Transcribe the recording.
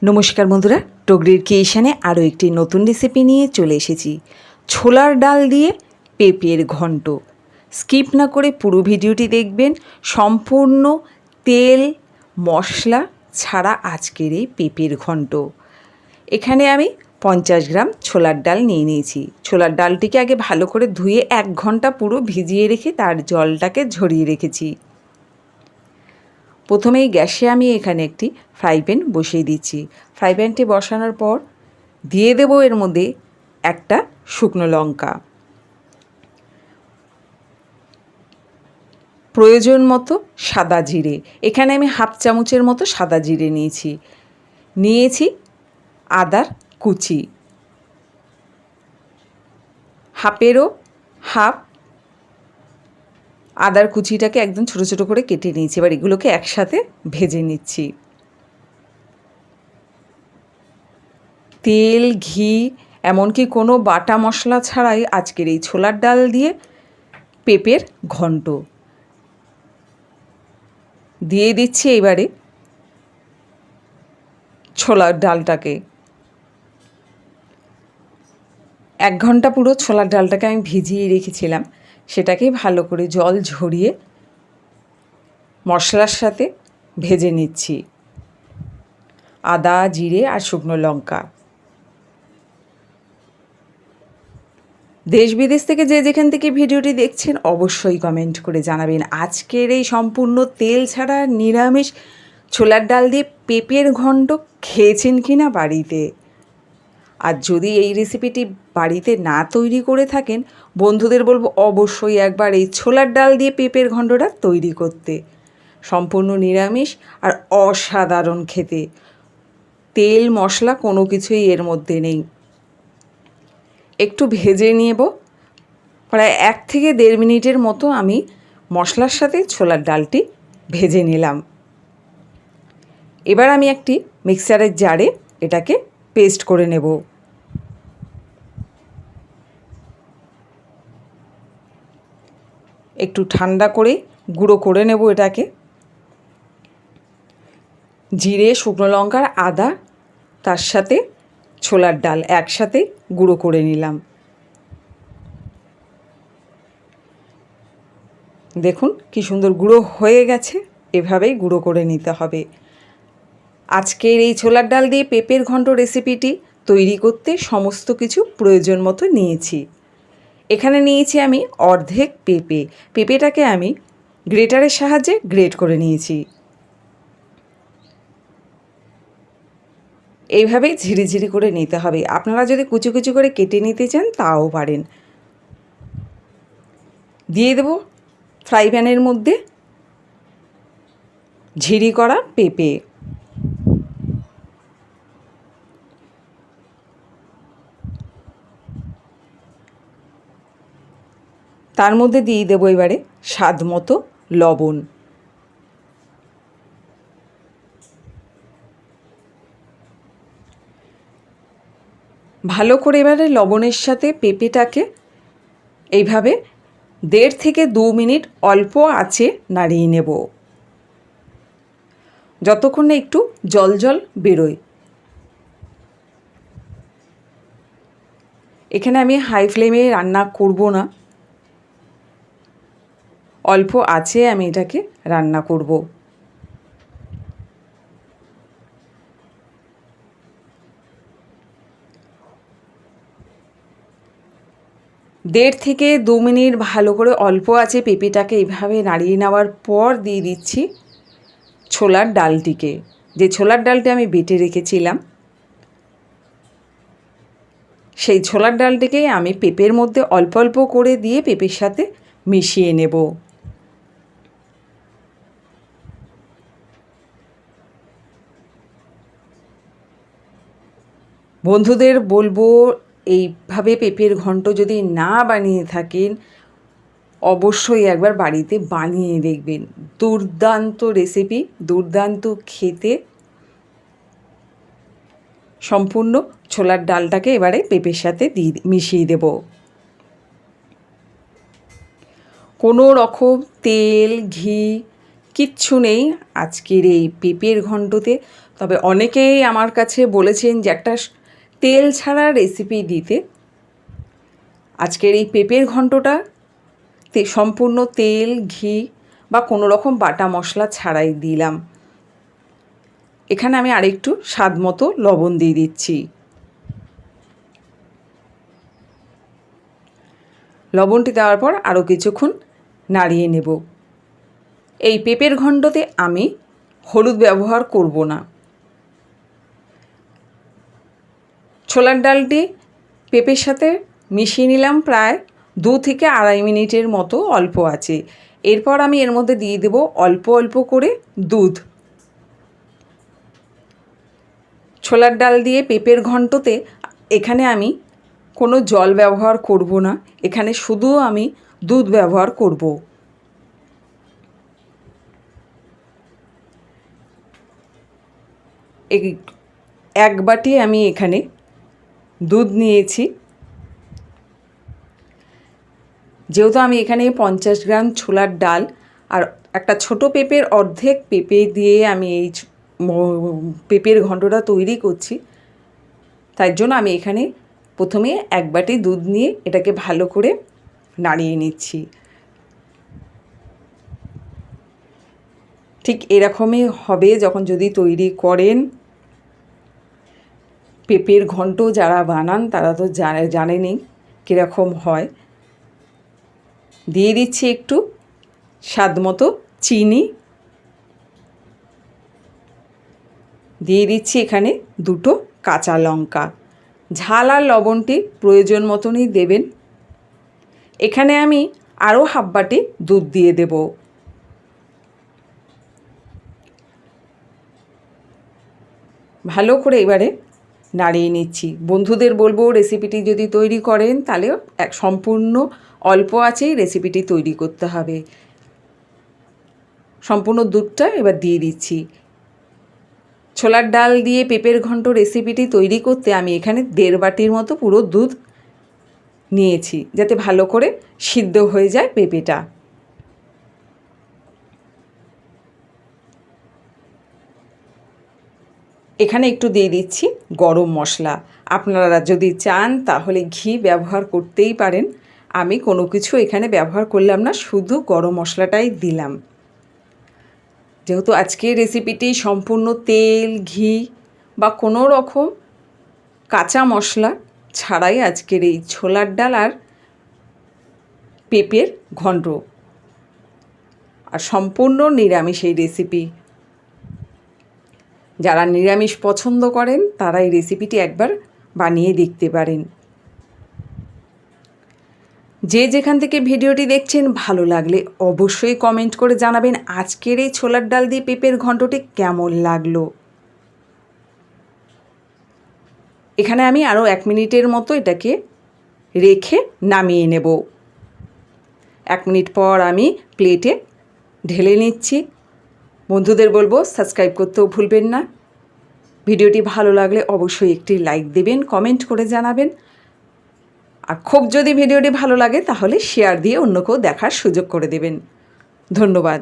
নমস্কার বন্ধুরা, টগরির ক্রিয়েশনে আরও একটি নতুন রেসিপি নিয়ে চলে এসেছি। ছোলার ডাল দিয়ে পেঁপের ঘন্ট। স্কিপ না করে পুরো ভিডিওটি দেখবেন। সম্পূর্ণ তেল মশলা ছাড়া আজকের এই পেঁপের ঘন্ট। এখানে আমি 50 গ্রাম ছোলার ডাল নিয়ে নিয়েছি। ছোলার ডালটিকে আগে ভালো করে ধুয়ে 1 ঘন্টা পুরো ভিজিয়ে রেখে তার জলটাকে ঝরিয়ে রেখেছি। প্রথমেই গ্যাসে আমি এখানে একটি ফ্রাই প্যান বসিয়ে দিচ্ছি। ফ্রাই প্যানটি বসানোর পর দিয়ে দেব এর মধ্যে একটা শুকনো লঙ্কা, প্রয়োজন মতো সাদা জিরে। এখানে আমি হাফ চামচের মতো সাদা জিরে নিয়েছি আদার কুচি, হাফেরও হাফ আদার কুচিটাকে একদম ছোটো ছোটো করে কেটে নিয়েছি। এবার এগুলোকে একসাথে ভেজে নিচ্ছি। তেল, ঘি, এমনকি কোনো বাটা মশলা ছাড়াই আজকের এই ছোলার ডাল দিয়ে পেঁপের ঘন্ট। দিয়ে দিচ্ছি এবারে ছোলার ডালটাকে। 1 ঘন্টা পুরো ছোলার ডালটাকে আমি ভিজিয়ে রেখেছিলাম। সেটাকে ভালো করে জল ঝরিয়ে মশলার সাথে ভেজে নিচ্ছি। আদা, জিরে আর শুকনো লঙ্কা। দেশ বিদেশ থেকে যে যেখান থেকে ভিডিওটি দেখছেন অবশ্যই কমেন্ট করে জানাবেন আজকের এই সম্পূর্ণ তেল ছাড়া নিরামিষ ছোলার ডাল দিয়ে পেঁপের ঘন্ট খেয়েছেন কি না বাড়িতে। আর যদি এই রেসিপিটি বাড়িতে না তৈরি করে থাকেন, বন্ধুদের বলবো অবশ্যই একবার এই ছোলার ডাল দিয়ে পেঁপের ঘন্টটা তৈরি করতে। সম্পূর্ণ নিরামিষ আর অসাধারণ খেতে। তেল মশলা কোনো কিছুই এর মধ্যে নেই। একটু ভেজে নেব, প্রায় 1 থেকে 1.5 মিনিটের মতো আমি মশলার সাথে ছোলার ডালটি ভেজে নিলাম। এবার আমি একটি মিক্সারের জারে এটাকে পেস্ট করে নেব। একটু ঠান্ডা করে গুঁড়ো করে নেব এটাকে। জিরে, শুকনো লঙ্কার আদা তার সাথে ছোলার ডাল একসাথে গুঁড়ো করে নিলাম। দেখুন কি সুন্দর গুঁড়ো হয়ে গেছে। এভাবেই গুঁড়ো করে নিতে হবে। আজকের এই ছোলার ডাল দিয়ে পেঁপের ঘন্ট রেসিপিটি তৈরি করতে সমস্ত কিছু প্রয়োজন মতো নিয়েছি। এখানে নিয়েছি আমি অর্ধেক পেঁপে। পেঁপেটাকে আমি গ্রেটারের সাহায্যে গ্রেট করে নিয়েছি। এইভাবেই ঝিরিঝিরি করে নিতে হবে। আপনারা যদি কুচি কুচি করে কেটে নিতে চান তাও পারেন। দিয়ে দেব ফ্রাই প্যানের মধ্যে ঝিরি করা পেঁপে। তার মধ্যে দিয়ে দেবো এবারে স্বাদ মতো লবণ। ভালো করে এবারে লবণের সাথে পেঁপেটাকে এইভাবে 1.5 থেকে 2 মিনিট অল্প আঁচে নাড়িয়ে নেব, যতক্ষণ না একটু জল জল বেরোয়। এখানে আমি হাই ফ্লেমে রান্না করব না, অল্প আঁচে আমি এটাকে রান্না করব। দেড় থেকে 2 মিনিট ভালো করে অল্প আঁচে পেঁপেটাকে এইভাবে নাড়িয়ে নেওয়ার পর দিয়ে দিচ্ছি ছোলার ডালটিকে, যে ছোলার ডালটি আমি বেটে রেখেছিলাম। সেই ছোলার ডালটিকেই আমি পেঁপের মধ্যে অল্প অল্প করে দিয়ে পেঁপের সাথে মিশিয়ে নেব। বন্ধুদের বলবো এইভাবে পেঁপের ঘন্ট যদি না বানিয়ে থাকেন অবশ্যই একবার বাড়িতে বানিয়ে দেখবেন। দুর্দান্ত রেসিপি, দুর্দান্ত খেতে। সম্পূর্ণ ছোলার ডালটাকে এবারে পেঁপের সাথে মিশিয়ে দেব। কোনো রকম তেল, ঘি কিচ্ছু নেই আজকের এই পেঁপের ঘন্টতে। তবে অনেকেই আমার কাছে বলেছেন যে একটা তেল ছাড়া রেসিপি দিতে। আজকের এই পেঁপের ঘন্টটা সম্পূর্ণ তেল, ঘি বা কোনো রকম বাটা মশলা ছাড়াই দিলাম। এখানে আমি আরেকটু স্বাদ মতো লবণ দিয়ে দিচ্ছি। লবণটি দেওয়ার পর আরও কিছুক্ষণ নাড়িয়ে নেব। এই পেঁপের ঘন্টতে আমি হলুদ ব্যবহার করব না। ছোলার ডালটি পেঁপের সাথে মিশিয়ে নিলাম প্রায় 2 থেকে আড়াই মিনিটের মতো অল্প আছে। এরপর আমি এর মধ্যে দিয়ে দেব অল্প অল্প করে দুধ। ছোলার ডাল দিয়ে পেঁপের ঘন্টতে এখানে আমি কোনো জল ব্যবহার করব না, এখানে শুধু আমি দুধ ব্যবহার করব। এক বাটি আমি এখানে দুধ নিয়েছি। যেহেতু আমি এখানে 50 গ্রাম ছোলার ডাল আর একটা ছোট পেঁপের অর্ধেক পেঁপে দিয়ে আমি এই পেঁপের ঘন্টটা তৈরি করছি, তাই জন্য আমি এখানে প্রথমে এক বাটি দুধ নিয়ে এটাকে ভালো করে নাড়িয়ে নিচ্ছি। ঠিক এরকমই হবে যখন যদি তৈরি করেন। পেঁপের ঘন্ট যারা বানান তারা তো জানেনই কীরকম হয়। দিয়ে দিচ্ছি একটু স্বাদ মতো চিনি, দিয়ে দিচ্ছি এখানে 2টো কাঁচা লঙ্কা। ঝাল আর লবণটি প্রয়োজন মতনই দেবেন। এখানে আমি আরও হাফ বাটি দুধ দিয়ে দেব। ভালো করে এবারে নাড়িয়ে নিচ্ছি। বন্ধুদের বলবো রেসিপিটি যদি তৈরি করেন তাহলে সম্পূর্ণ অল্প আঁচেই রেসিপিটি তৈরি করতে হবে। সম্পূর্ণ দুধটা এবার দিয়ে দিচ্ছি। ছোলার ডাল দিয়ে পেঁপের ঘন্ট রেসিপিটি তৈরি করতে আমি এখানে 1.5 বাটির মতো পুরো দুধ নিয়েছি, যাতে ভালো করে সিদ্ধ হয়ে যায় পেঁপেটা। এখানে একটু দিয়ে দিচ্ছি গরম মশলা। আপনারা যদি চান তাহলে ঘি ব্যবহার করতেই পারেন। আমি কোনো কিছু এখানে ব্যবহার করলাম না, শুধু গরম মশলাটাই দিলাম। যেহেতু আজকের রেসিপিটি সম্পূর্ণ তেল, ঘি বা কোনো রকম কাঁচা মশলা ছাড়াই আজকের এই ছোলার ডাল আর পেঁপের ঘন্ট, আর সম্পূর্ণ নিরামিষ এই রেসিপি। যারা নিরামিষ পছন্দ করেন তারা এই রেসিপিটি একবার বানিয়ে দেখতে পারেন। যে যেখান থেকে ভিডিওটি দেখছেন ভালো লাগলে অবশ্যই কমেন্ট করে জানাবেন আজকের এই ছোলার ডাল দিয়ে পেঁপের ঘন্টটি কেমন লাগলো। এখানে আমি আরও 1 মিনিটের মতো এটাকে রেখে নামিয়ে নেব। 1 মিনিট পর আমি প্লেটে ঢেলে নিচ্ছি। বন্ধুদের বলবো সাবস্ক্রাইব করতেও ভুলবেন না। ভিডিওটি ভালো লাগলে অবশ্যই একটি লাইক দেবেন, কমেন্ট করে জানাবেন। আর খুব যদি ভিডিওটি ভালো লাগে তাহলে শেয়ার দিয়ে অন্য কেউ দেখার সুযোগ করে দেবেন। ধন্যবাদ।